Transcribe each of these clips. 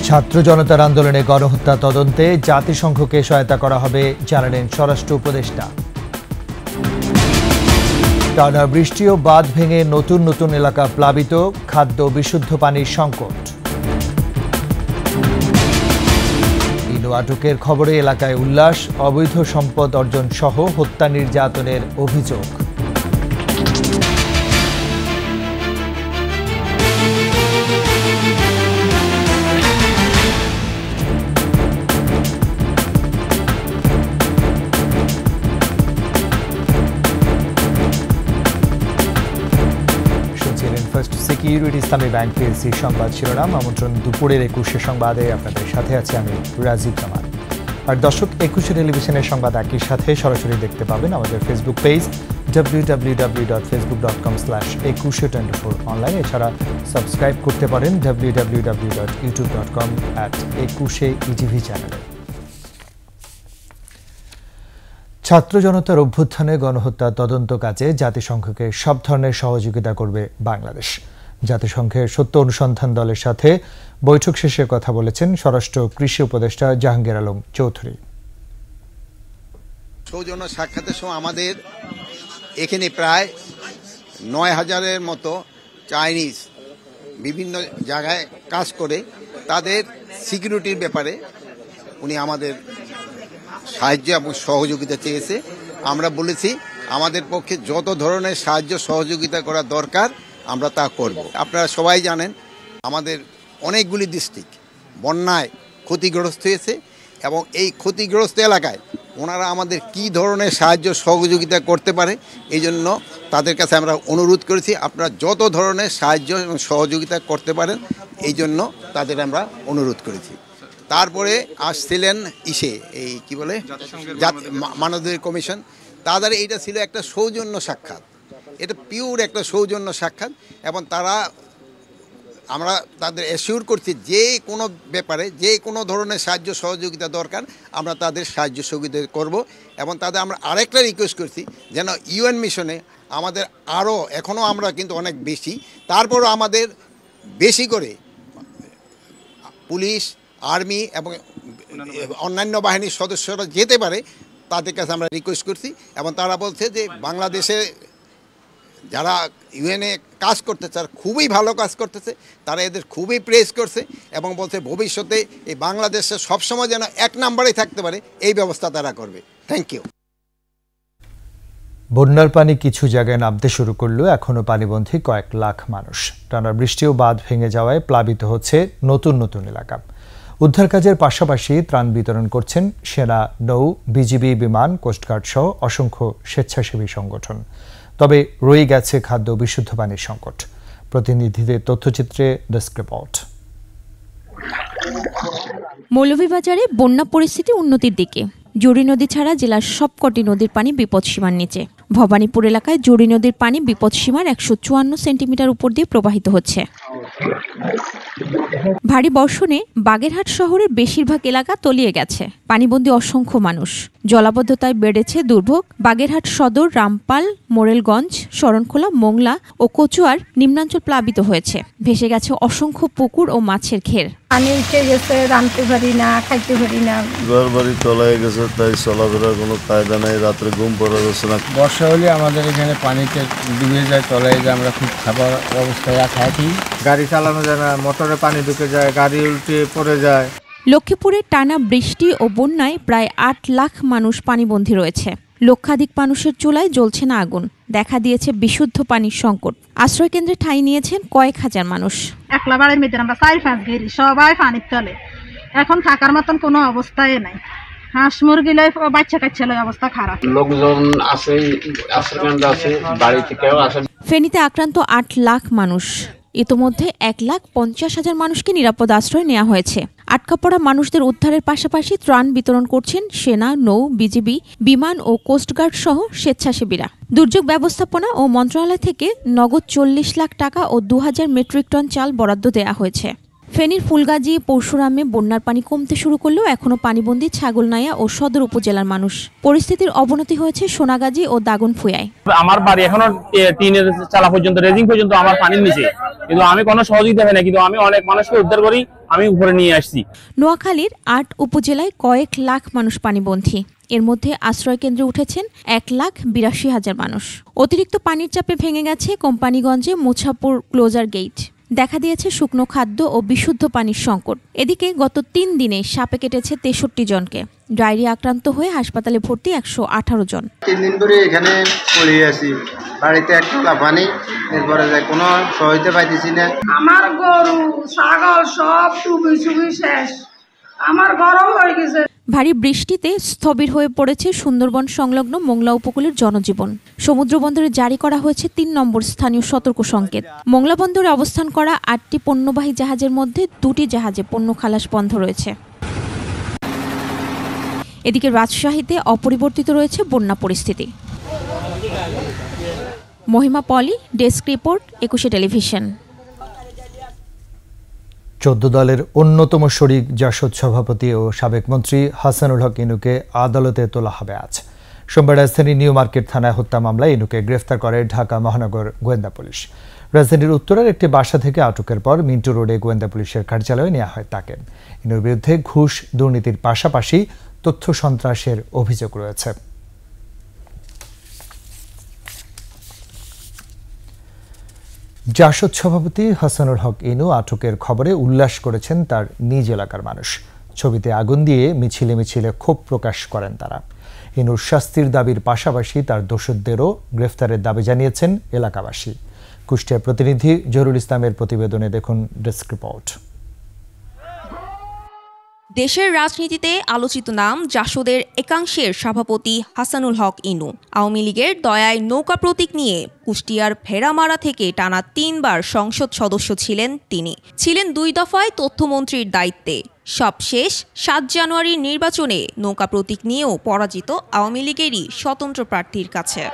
ছাত্র জনতার আন্দোলনে গণহত্যা তদন্তে জাতিসংঘকে সহায়তা করা হবে জানালেন স্বরাষ্ট্র উপদেষ্টা। টানা বৃষ্টি ও বাঁধ ভেঙে নতুন নতুন এলাকা প্লাবিত, খাদ্য বিশুদ্ধ পানির সংকট। ইনু আটকের খবরে এলাকায় উল্লাস, অবৈধ সম্পদ অর্জন সহ হত্যা নির্যাতনের অভিযোগ। সিকিউরিটি ইসলামী ব্যাংক পিএলসি সংবাদ শিরোনাম। আমন্ত্রণ দুপুরের 21 সংবাদে আপনাদের সাথে আছে আমি রাজীব জামান। আর দর্শক, 21 টেলিভিশনের সংবাদ একই সাথে সরাসরি দেখতে পাবেন আমাদের ফেসবুক পেজ www.facebook.com/2124 অনলাইন। এছাড়া সাবস্ক্রাইব করতে পারেন www.youtube.com/21etv চ্যানেলে। ছাত্র জনতার অভ্যুত্থানে গণহত্যা তদন্ত কাজে জাতিসংঘকে সব ধরনের সহযোগিতা করবে বাংলাদেশ। জাতিসংঘের সত্য অনুসন্ধান দলের সাথে বৈঠক শেষে কথা বলেছেন স্বরাষ্ট্র কৃষি উপদেষ্টা জাহাঙ্গীর আলম চৌধুরী। সৌজন্য সাক্ষাতের সময় আমাদের এখানে প্রায় ৯,০০০-এর মতো চাইনিজ বিভিন্ন জায়গায় কাজ করে, তাদের সিকিউরিটির ব্যাপারে উনি আমাদের সাহায্য এবং সহযোগিতা চেয়েছে। আমরা বলেছি আমাদের পক্ষে যত ধরনের সাহায্য সহযোগিতা করা দরকার আমরা তা করব। আপনারা সবাই জানেন আমাদের অনেকগুলি ডিস্ট্রিক্ট বন্যায় ক্ষতিগ্রস্ত হয়েছে এবং এই ক্ষতিগ্রস্ত এলাকায় ওনারা আমাদের কি ধরনের সাহায্য সহযোগিতা করতে পারে এই জন্য তাদের কাছে আমরা অনুরোধ করেছি আপনারা যত ধরনের সাহায্য এবং সহযোগিতা করতে পারেন এই জন্য তাদের আমরা অনুরোধ করেছি। তারপরে আসছিলেন এই কি বলে মানবাধিকার কমিশন, তাদের এইটা ছিল একটা সৌজন্য সাক্ষাৎ, এটা পিওর একটা সৌজন্য সাক্ষাৎ এবং আমরা তাদের অ্যাসিওর করছি যে কোনো ব্যাপারে যে কোনো ধরনের সাহায্য সহযোগিতা দরকার আমরা তাদের সাহায্য সহযোগিতা করব এবং তাদের আমরা আরেকটা রিকোয়েস্ট করছি যেন ইউএন মিশনে আমাদের আরও এখনও আমরা কিন্তু অনেক বেশি, তারপরও আমাদের বেশি করে পুলিশ আর্মি এবং অন্যান্য বাহিনীর সদস্যরা যেতে পারে তাদের কাছে আমরা রিকোয়েস্ট করছি এবং তারা বলছে যে বাংলাদেশে যারা ইউএনএ কাজ করতেছে তারা খুবই ভালো কাজ করতেছে, তারা এদের খুবই প্রেস করছে এবং বলছে ভবিষ্যতে এই বাংলাদেশে সবসময় যেন এক নম্বরেই থাকতে পারে এই ব্যবস্থা তারা করবে। Thank you. বন্যার পানি কিছু জায়গায় নামতে শুরু করলেও এখনও পানিবন্দী কয়েক লাখ মানুষ। টানা বৃষ্টি ও বাঁধ ভেঙে যাওয়ায় প্লাবিত হচ্ছে নতুন নতুন এলাকা। উদ্ধার কাজের পাশাপাশি ত্রাণ বিতরণ করছেন সেনা, নৌ, বিজিবি, বিমান, কোস্টগার্ড সহ অসংখ্য স্বেচ্ছাসেবী সংগঠন। তবে রয়ে গেছে খাদ্য বিশুদ্ধ পানির সংকট। প্রতিনিধিদের তথ্যচিত্রে ডেস্ক রিপোর্ট। মৌলভীবাজারে বন্যা পরিস্থিতি উন্নতির দিকে। জুড়ি নদী ছাড়া জেলার সবকটি নদীর পানি বিপদসীমার নিচে। ভবানীপুর এলাকায় জুড়ি নদীর পানি বিপদসীমার 154 সেন্টিমিটার উপর দিয়ে প্রবাহিত হচ্ছে। ভারী বর্ষণে বাগেরহাট শহরের বেশিরভাগ এলাকা তলিয়ে গেছে। পানিবন্দী অসংখ্য মানুষ। জলাবদ্ধতায় বেড়েছে দুর্ভোগ। বাগেরহাট সদর, রামপাল, মোরেলগঞ্জ, শরণখোলা, মোংলা ও কচুয়ার নিম্নাঞ্চল প্লাবিত হয়েছে। ভেসে গেছে অসংখ্য পুকুর ও মাছের ঘের। পানি উঠে গেছে, রাঁধতে পারি না, খাইতে পারি না, ঘর বাড়ি তলায় গেছে, তাই চলাফেরার কোনো কায়দা নাই, রাত্রে ঘুম পড়া যাচ্ছে না। বর্ষা হলে আমাদের এখানে পানিতে ডুবে যায়, তলায় যায়, আমরা খুব খাবার অবস্থায় থাকি। গাড়ি চালানো যায় না, মোটরে পানি ঢুকে যায়, গাড়ি উল্টে পড়ে যায়। লক্ষ্মীপুরে টানা বৃষ্টি ও বন্যায় প্রায় 8 লাখ মানুষ পানিবন্দী রয়েছে। লক্ষাধিক মানুষের চুলায় জ্বলছে না আগুন। দেখা দিয়েছে বিশুদ্ধ পানির সংকট। আশ্রয় কেন্দ্রে ঠাঁই নিয়েছেন কয়েক হাজার মানুষ। একলা বাড়ির মধ্যে আমরা 4-5 ঘেরি, সবাই পানির তলে। এখন থাকার মতন কোনো অবস্থায় নাই। হাঁস মুরগি লয়, বাচ্চা কাচ্চা লয়, অবস্থা খারাপ। লোকজন আছে, আশ্রয় কেন্দ্র আছে, বাড়ি থেকেও আসে। ফেনীতে আক্রান্ত 8 লাখ মানুষ। ইতোমধ্যে 1,50,000 মানুষকে নিরাপদ আশ্রয় নেওয়া হয়েছে। আটকা পড়া মানুষদের উদ্ধারের পাশাপাশি ত্রাণ বিতরণ করছেন সেনা, নৌ, বিজিবি, বিমান ও কোস্টগার্ড সহ স্বেচ্ছাসেবীরা। দুর্যোগ ব্যবস্থাপনা ও মন্ত্রণালয় থেকে নগদ 40 লাখ টাকা ও 2000 মেট্রিক টন চাল বরাদ্দ দেওয়া হয়েছে। ফেনীর ফুলগাজী পরশুরামে বন্যার পানি কমতে শুরু করলেও এখনো পানিবন্দী ছাগলনাইয়া ও সদর উপজেলার মানুষ। পরিস্থিতির অবনতি হয়েছে সোনাগাজী ও দাগনভূঞায়। আমার বাড়ি এখনো টিনের চালা পর্যন্ত, রেজিং পর্যন্ত আমার পানির নিচে, কিন্তু আমি কোনো সহযোগিতা হয় না, কিন্তু আমি অনেক মানুষকে উদ্ধার করি, আমি উপরে নিয়ে আসছি। নোয়াখালীর ৮ উপজেলায় কয়েক লাখ মানুষ পানিবন্দী। এর মধ্যে আশ্রয় কেন্দ্রে উঠেছেন 1,82,000 মানুষ। অতিরিক্ত পানির চাপে ভেঙে গেছে কোম্পানিগঞ্জে মুছাপুর ক্লোজার গেট। দেখা দিয়েছে শুকনো খাদ্য ও বিশুদ্ধ পানির সংকট। এদিকে গত 3 দিনে সাপে কেটেছে 63 জনকে। ডায়রিয়া আক্রান্ত হয়ে হাসপাতালে ভর্তি 118 জন। 3 দিন ধরে এখানে পড়ে আছি, বাড়িতে একটা পানি, এরপরে কোনো সহায়তা পাইতেছি না। আমার গরু ছাগল সব ডুবি শেষ, আমার গরম হয়ে গেছে। ভারী বৃষ্টিতে স্থবির হয়ে পড়েছে সুন্দরবন সংলগ্ন মোংলা উপকূলের জনজীবন। সমুদ্র বন্দরে জারি করা হয়েছে 3 নম্বর স্থানীয় সতর্ক সংকেত। মোংলা বন্দরে অবস্থান করা 8টি পণ্যবাহী জাহাজের মধ্যে 2টি জাহাজে পণ্য খালাস বন্ধ রয়েছে। এদিকে রাজশাহীতে অপরিবর্তিত রয়েছে বন্যা পরিস্থিতি। মহিমা পলি, ডেস্ক রিপোর্ট, 21 টেলিভিশন। 14 দলের অন্যতম শরিক জাসদ সভাপতি ও সাবেক মন্ত্রী হাসানুল হক ইনুকে আদালতে তোলা হবে আজ। সোমবার রাজধানীর নিউ মার্কেট থানায় হত্যা মামলায় ইনুকে গ্রেফতার করে ঢাকা মহানগর গোয়েন্দা পুলিশ। রাজধানীর উত্তরের একটি বাসা থেকে আটকের পর মিন্টু রোডে গোয়েন্দা পুলিশের কার্যালয়ে নেওয়া হয় তাকে। ইনুর বিরুদ্ধে ঘুষ, দুর্নীতির পাশাপাশি তথ্য সন্ত্রাসের অভিযোগ রয়েছে। জাসদ সভাপতি হাসানুল হক ইনু আটকের খবরে উল্লাস করেছেন তার নিজ এলাকার মানুষ। ছবিতে আগুন দিয়ে মিছিলে মিছিলে ক্ষোভ প্রকাশ করেন তারা। ইনুর শাস্তির দাবির পাশাপাশি তার দোষরদেরও গ্রেফতারের দাবি জানিয়েছেন এলাকাবাসী। কুষ্টিয়ার প্রতিনিধি জহুরুল ইসলামের প্রতিবেদনে দেখুন ডেস্ক রিপোর্ট। দেশের রাজনীতিতে আলোচিত নাম জাসদের একাংশের সভাপতি হাসানুল হক ইনু। আওয়ামী লীগের দয়ায় নৌকা প্রতীক নিয়ে কুষ্টিয়ার ভেড়ামারা থেকে টানা 3 বার সংসদ সদস্য ছিলেন তিনি। ছিলেন 2 দফায় তথ্যমন্ত্রীর দায়িত্বে। সবশেষ 7 জানুয়ারির নির্বাচনে নৌকা প্রতীক নিয়েও পরাজিত আওয়ামী লীগেরই স্বতন্ত্র প্রার্থীর কাছে।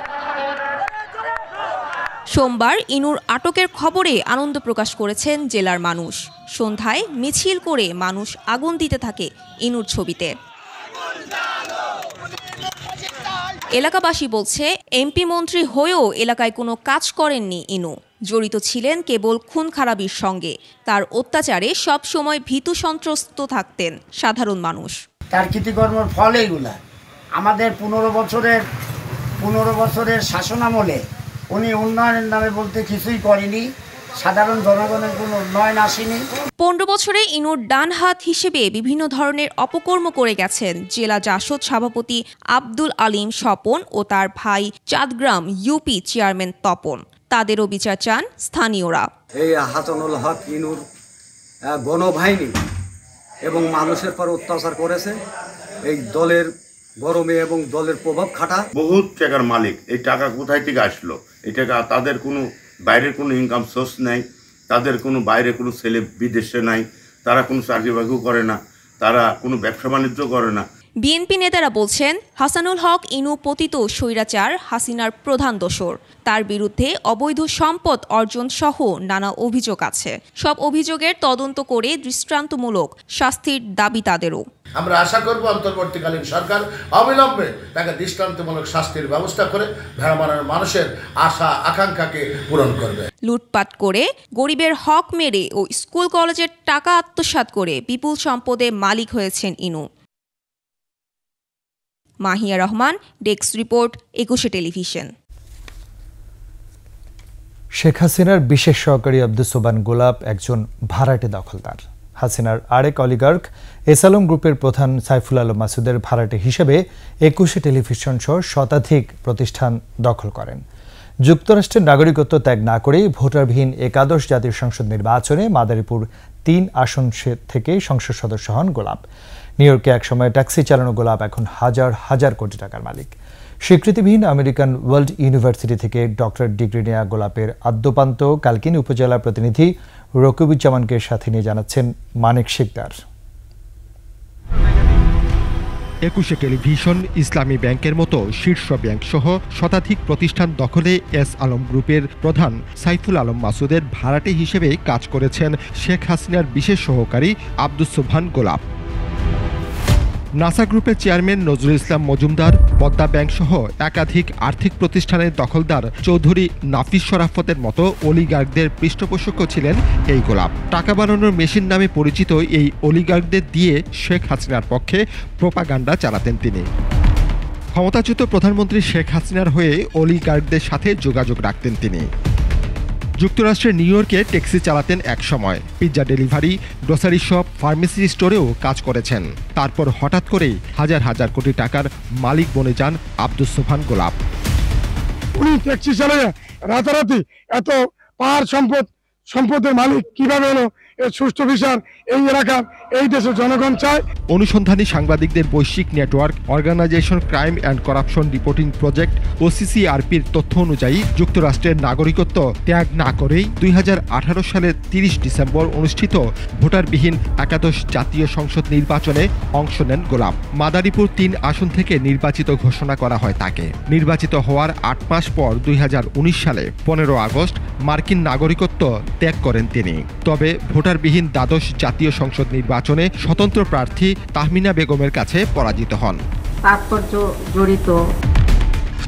সোমবার ইনুর আটকের খবরে আনন্দ প্রকাশ করেছেন জেলার মানুষ। সন্ধ্যায় মিছিল করে মানুষ আগুন দিতে থাকে ইনুর ছবিতে। এলাকাবাসী বলছে, এমপি মন্ত্রী হয়েও এলাকায় কোনো কাজ করেননি ইনু। জড়িত ছিলেন কেবল খুন খারাপির সঙ্গে। তার অত্যাচারে সব সময় ভীতু সন্ত্রস্ত থাকতেন সাধারণ মানুষ। তার কৃতিকর্মের ফল এইগুলা। আমাদের 15 বছরের শাসনামলে উনি উন্নয়নের নামে বলতে কিছুই করেনি। সাধারণ জনগণের কোনো উন্নয়ন আসেনি। 15 বছরে ইনুর ডান হাত হিসেবে বিভিন্ন ধরনের অপকর্ম করে গেছেন জেলা জাসদ সভাপতি আব্দুল আলিম স্বপন ও তার ভাই চাঁদগ্রাম ইউপি চেয়ারম্যান তপন। তাদেরও বিচার চান স্থানীয়রা। এই হাসানুল হক ইনুর গণবাহিনী এবং মানুষের পর অত্যাচার করেছে। এই দলের গরমে এবং দলের প্রভাব খাটা বহুত টাকার মালিক। এই টাকা কোথায় থেকে আসলো? এই টাকা তাদের কোনো বাইরের কোনো ইনকাম সোর্স নেই, তাদের কোনো বাইরে কোনো ছেলে বিদেশে নাই, তারা কোনো চাকরি বাকরি করে না, তারা কোনো ব্যবসা বাণিজ্য করে না। বিএনপি নেতারা বলছেন, হাসানুল হক ইনু পতিত স্বৈরাচার হাসিনার প্রধান দোসর। তার বিরুদ্ধে অবৈধ সম্পদ অর্জন সহ নানা অভিযোগ আছে। সব অভিযোগের তদন্ত করে দৃষ্টান্তমূলক শাস্তির দাবি তাদেরও। আমরা আশা করব অন্তর্বর্তীকালীন সরকার অবিলম্বে তাকে দৃষ্টান্তমূলক শাস্তির ব্যবস্থা করে ভেড়ামারার মানুষের আশা আকাঙ্ক্ষাকে পূরণ করবে। লুটপাট করে, গরিবের হক মেরে ও স্কুল কলেজের টাকা আত্মসাৎ করে বিপুল সম্পদে মালিক হয়েছেন Inu. Mahiya Rahman, desk report, 21 television. Sheikh হাসিনার বিশেষ সহকারী আব্দুস সোবান গোলাপ একজন ভাড়াটে দখলদার। হাসিনার আরেক অলিগার্ক এসালম গ্রুপের প্রধান সাইফুল আলম মাসুদের ভাড়াটে হিসেবে 21 টেলিভিশন সহ শতাধিক প্রতিষ্ঠান দখল করেন। যুক্তরাষ্ট্রের নাগরিকত্ব ত্যাগ না করেই ভোটারবিহীন একাদশ জাতীয় সংসদ নির্বাচনে মাদারীপুর 3 আসন থেকে সংসদ সদস্য হন গোলাপ। নিউ ইয়র্কে একসময় ট্যাক্সি চালানো গোলাপ এখন হাজার হাজার কোটি টাকার মালিক। স্বীকৃতিবিহীন আমেরিকান ওয়ার্ল্ড ইউনিভার্সিটি থেকে ডক্টরেট ডিগ্রি নেওয়া গোলাপের আদ্যপান্ত কালকিনি উপজেলার প্রতিনিধি রকিবুজ্জামানকে সাথে নিয়ে জানাচ্ছেন মানিক শিকদার। একুশে টেলিভিশন, ইসলামী ব্যাংকের মতো শীর্ষ ব্যাংক সহ শতাধিক প্রতিষ্ঠান দখলে এস আলম গ্রুপের প্রধান সাইফুল আলম মাসুদের ভাড়াটে হিসেবে কাজ করেছেন শেখ হাসিনার বিশেষ সহকারী আব্দুস সোবহান গোলাপ। নাসা গ্রুপের চেয়ারম্যান নজরুল ইসলাম মজুমদার, পদ্মা ব্যাংক সহ একাধিক আর্থিক প্রতিষ্ঠানের দখলদার চৌধুরী নাফিস শরাফতের মতো অলিগার্কদের পৃষ্ঠপোষক ছিলেন এই গোলাপ। টাকা বানানোর মেশিন নামে পরিচিত এই অলিগার্কদের দিয়ে শেখ হাসিনার পক্ষে প্রোপাগান্ডা চালাতেন তিনি। ক্ষমতাচ্যুত প্রধানমন্ত্রী শেখ হাসিনার হয়ে অলিগার্কদের সাথে যোগাযোগ রাখতেন তিনি। যুক্তরাষ্ট্রের নিউ ইয়র্কে ট্যাক্সি চালাতেন এক সময়, pizza delivery, grocery shop, pharmacy স্টোরেও কাজ করেছেন। তারপর হঠাৎ করেই হাজার হাজার কোটি টাকার মালিক বনে যান আব্দুস সোবহান গোলাপ। উনি ট্যাক্সি চালিয়ে রাতারাতি এত পাহাড় সম্পদের মালিক কিভাবে হলো? এর সুষ্ঠু বিচার এই এলাকার, এই দেশের জনগণ চায়। অনুসন্ধানী সাংবাদিকদের বৈশ্বিক network organisation crime and corruption reporting project OCCRPর তথ্য অনুযায়ী যুক্তরাষ্ট্রের নাগরিকত্ব ত্যাগ না করেই 2018 সালের 30 ডিসেম্বর অনুষ্ঠিত ভোটারবিহীন একাদশ জাতীয় সংসদ নির্বাচনে অংশ নেন গোলাপ। মাদারীপুর 3 আসন থেকে নির্বাচিত ঘোষণা করা হয় তাকে। নির্বাচিত হওয়ার 8 মাস পর 2019 সালে 15 আগস্ট মার্কিন নাগরিকত্ব ত্যাগ করেন তিনি। তবে ভোটারবিহীন দ্বাদশ জাতীয় সংসদ নির্বাচনে স্বতন্ত্র প্রার্থী তাহমিনা বেগমের কাছে পরাজিত হন। তাৎপর্য জড়িত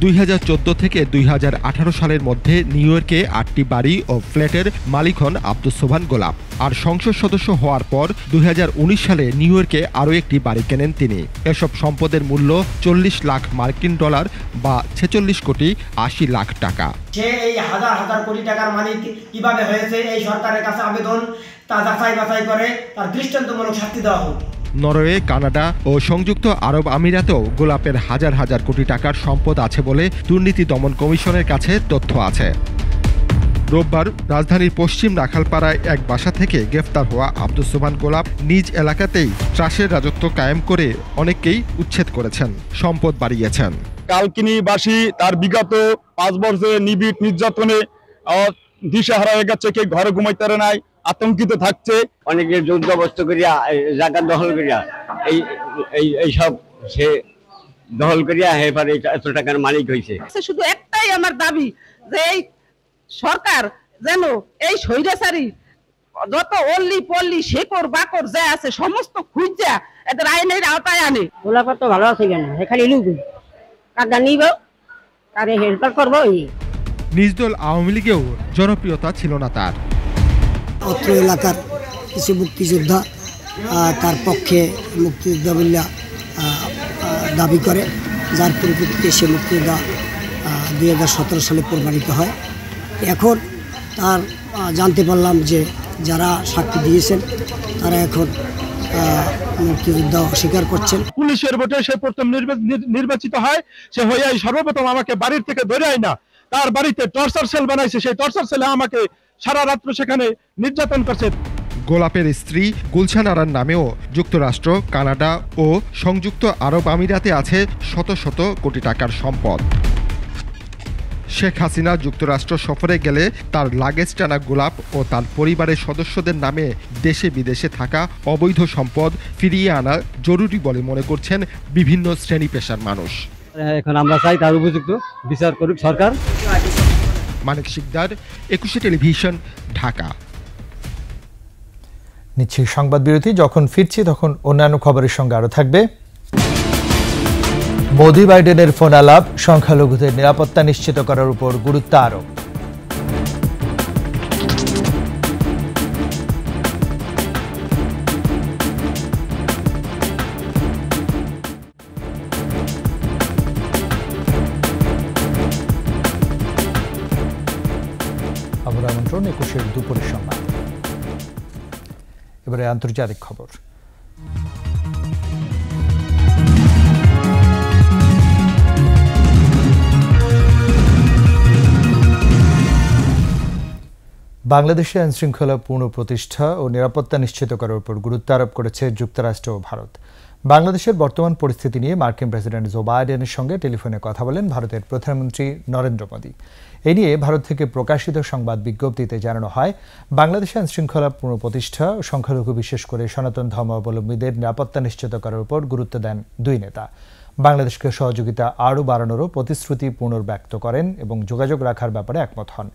2014 থেকে 2018 সালের মধ্যে নিউ ইয়র্কে 8টি বাড়ি ও ফ্ল্যাটের মালিক হন আব্দুস সোবহান গোলাপ। আর সংসদ সদস্য হওয়ার পর 2019 সালে নিউ ইয়র্কে আরও একটি বাড়ি কেনেন তিনি। এসব সম্পদের মূল্য 40 লাখ মার্কিন ডলার বা 46 কোটি 80 লাখ টাকা। সে এই হাজার হাজার কোটি টাকার মালিক কিভাবে হয়েছে, এই সরকারের কাছে আবেদন তা যাচাই বাছাই করে তার দৃষ্টান্তমূলক শাস্তি দেওয়া হোক। নরওয়ে, কানাডা ও সংযুক্ত আরব আমিরাতেও গোলাপের হাজার হাজার কোটি টাকার সম্পদ আছে বলে দুর্নীতি দমন কমিশনের কাছে তথ্য আছে। রোববার রাজধানীর পশ্চিম রাখালপাড়ায় এক বাসা থেকে গ্রেফতার হওয়া আব্দুস সোবহান গোলাপ নিজ এলাকাতেই ত্রাসের রাজত্ব কায়েম করে অনেককেই উচ্ছেদ করেছেন, সম্পদ বাড়িয়েছেন। কালকিনিবাসী তার বিগত 5 বছরের নিবিড় নির্যাতনে দিশাহারা হয়ে গেছে, কে ঘরে ঘুমাইতে পারে নাই, আতঙ্কিত থাকছে। অনেকে জোরজবস্ত করিয়া জায়গা দখল করিয়া এই সব সে দখল করিয়া এবারে এত টাকার মালিক হয়েছে। শুধু একটাই আমার দাবি যে এই সরকার যেন এই স্বৈরাচারী যত অল্লি পল্লি শেকড় বাকড় যা আছে সমস্ত খুঁজা এদের আইনের আওতায় আনে। গোলাপার তো ভালো আছে কেন, এখানে লুক কাদা নিব তারে হেল্পার করবো। নিজ দল আওয়ামী লীগেও জনপ্রিয়তা ছিল না তার। অত্র এলাকার কিছু মুক্তিযোদ্ধা তার পক্ষে মুক্তিযোদ্ধা বলে দাবি করে, যার পরিপ্রেক্ষিতে সে মুক্তিযোদ্ধা 2017 সালে প্রমাণিত হয়। এখন তার জানতে পারলাম যে যারা সাক্ষী দিয়েছেন তারা এখন মুক্তিযোদ্ধা অস্বীকার করছেন। পুলিশের ভোটে সে প্রথম নির্বাচিত হয়, সে হয়ে সর্বপ্রথম আমাকে বাড়ির থেকে ধরে আয় না, তার বাড়িতে টর্চার সেল বানাইছে, সেই টর্চার সেলে আমাকে সারা রাত্র সেখানে নির্যাতন করছে। গোলাপের স্ত্রী গুলশান আরার নামেও যুক্তরাষ্ট্র, কানাডা ও সংযুক্ত আরব আমিরাতে আছে শত শত কোটি টাকার সম্পদ। শেখ হাসিনা যুক্তরাষ্ট্র সফরে গেলে তার লাগেজ টানা গোলাপ ও তার পরিবারের সদস্যদের নামে দেশে বিদেশে থাকা অবৈধ সম্পদ ফিরিয়ে আনা জরুরি বলে মনে করছেন বিভিন্ন শ্রেণী পেশার মানুষ। এখন আমরা চাই তার উপযুক্ত বিচার করুক সরকার। মানিক শিকদার, 21 টেলিভিশন, ঢাকা। নিচ্ছি সংবাদ বিরতি। যখন ফিরছি তখন অন্যান্য খবরের সঙ্গে আরো থাকবে মোদি বাইডেনের ফোন আলাপ, সংখ্যালঘুদের নিরাপত্তা নিশ্চিত করার উপর গুরুত্ব আরোপ। আবার আমন্ত্রণ 21 দুপুরের সংবাদ। এবারে আন্তর্জাতিক খবর। বাংলাদেশে আইনশৃঙ্খলা পুনঃপ্রতিষ্ঠা ও নিরাপত্তা নিশ্চিত করার উপর গুরুত্ব আরোপ করেছে যুক্তরাষ্ট্র ও ভারত। বাংলাদেশের বর্তমান পরিস্থিতি নিয়ে মার্কিন প্রেসিডেন্ট জো বাইডেনের সঙ্গে টেলিফোনে কথা বলেন ভারতের প্রধানমন্ত্রী নরেন্দ্র মোদি। এ নিয়ে ভারত থেকে প্রকাশিত সংবাদ বিজ্ঞপ্তিতে জানানো হয়, বাংলাদেশে আইনশৃঙ্খলা পুনঃপ্রতিষ্ঠা ও সংখ্যালঘু বিশেষ করে সনাতন ধর্মাবলম্বীদের নিরাপত্তা নিশ্চিত করার উপর গুরুত্ব দেন দুই নেতা। বাংলাদেশকে সহযোগিতা আরও বাড়ানোরও প্রতিশ্রুতি পুনর্ব্যক্ত করেন এবং যোগাযোগ রাখার ব্যাপারে একমত হন।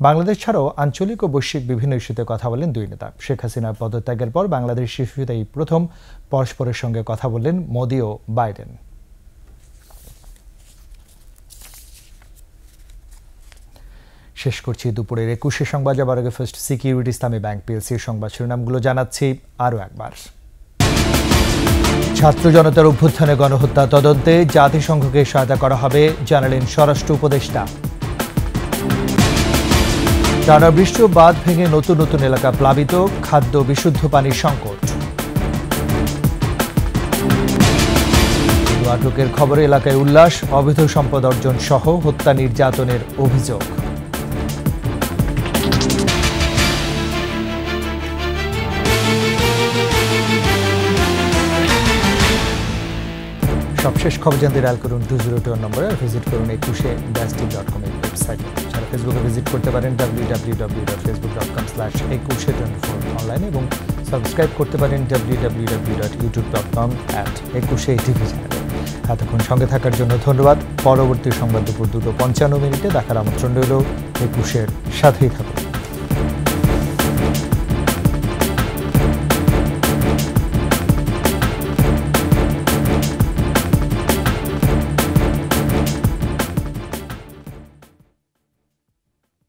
বাংলাদেশ ছাড়াও আঞ্চলিক ও বৈশ্বিক বিভিন্ন ইস্যুতে কথা বলেন দুই নেতা। শেখ হাসিনার পদত্যাগের পর বাংলাদেশ ইস্যুতে এই প্রথম পরস্পরের সঙ্গে কথা বললেন মোদি ও বাইডেন। শেষ করছি দুপুরের 21 সংবাদ। যাবার আগে ফার্স্ট সিকিউরিটি ইসলামী ব্যাংক পিএলসির সংবাদ শিরোনামগুলো জানাচ্ছি আরও একবার। ছাত্র জনতার অভ্যুত্থানে গণহত্যা তদন্তে জাতিসংঘকে সহায়তা করা হবে, জানালেন স্বরাষ্ট্র উপদেষ্টা। টানা বৃষ্টি ও বাঁধ ভেঙে নতুন নতুন এলাকা প্লাবিত, খাদ্য বিশুদ্ধ পানির সংকট। আটকের খবরে এলাকায় উল্লাস, অবৈধ সম্পদ অর্জন সহ হত্যা নির্যাতনের অভিযোগ। সবশেষ খবর জানতে ডায়াল করুন 2021 নম্বরে, আর ভিজিট করুন ekushe-tv.com এর ওয়েবসাইটে। যারা ফেসবুকে ভিজিট করতে পারেন www.facebook.com/ekushe24 অনলাইনে, এবং সাবস্ক্রাইব করতে পারেন www.youtube.com/ekushe-tv চ্যানেলে। এতক্ষণ সঙ্গে থাকার জন্য ধন্যবাদ। পরবর্তী সংবাদ দুপুর 2:55 দেখার আমন্ত্রণ রইল। একুশের সাথেই থাকুন।